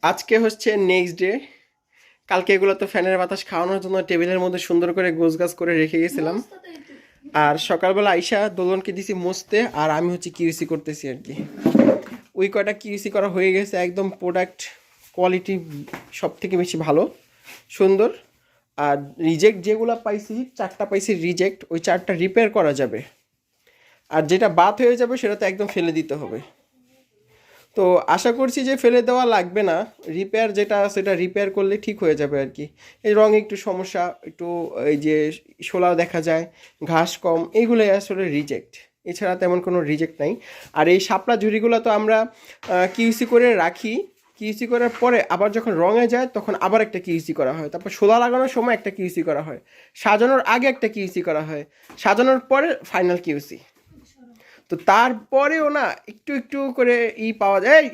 আজকে হচ্ছে next day. কালকে এগুলো তো ফ্যানের বাতাস খাওয়ানোর জন্য টেবিলের মধ্যে সুন্দর করে গোছগাছ করে রেখে গেছিলাম। আর সকালবেলা আইসা দোলনকে দিছি মুছতে, আর আমি হচ্ছে কিউসি করতেছি আর কি। ওই কয়টা কিউসি করা হয়ে গেছে, একদম প্রোডাক্ট কোয়ালিটি সব থেকে বেশি ভালো, সুন্দর। আর রিজেক্ট যেগুলো পাইছি, 4টা পাইছি রিজেক্ট, ওই 4টা রিপেয়ার করা যাবে। আর যেটা বাদ হয়ে যাবে সেটা তো একদম ফেলে দিতে হবে। তো আশা করছি যে ফেলে দেওয়া লাগবে না, রিপেয়ার যেটা সেটা রিপেয়ার করলে ঠিক হয়ে যাবে আর কি। এই রঙে একটু সমস্যা, একটু এই যে শোলা দেখা যায়, ঘাস কম, এইগুলোই আসলে রিজেক্ট, এছাড়া তেমন কোনো রিজেক্ট নাই। আর এই শাপলা ঝুড়িগুলো তো আমরা কিউসি করে রাখি, কিউসি করার পরে আবার যখন রঙে যায় তখন আবার একটা কিউসি করা হয়, তারপর শোলা লাগানোর সময় একটা কিউসি করা হয়, সাজানোর আগে একটা কিউসি করা হয়, সাজানোর পরে ফাইনাল কিউসি। তো তারপরেও না একটু একটু করে পাওয়া যায়।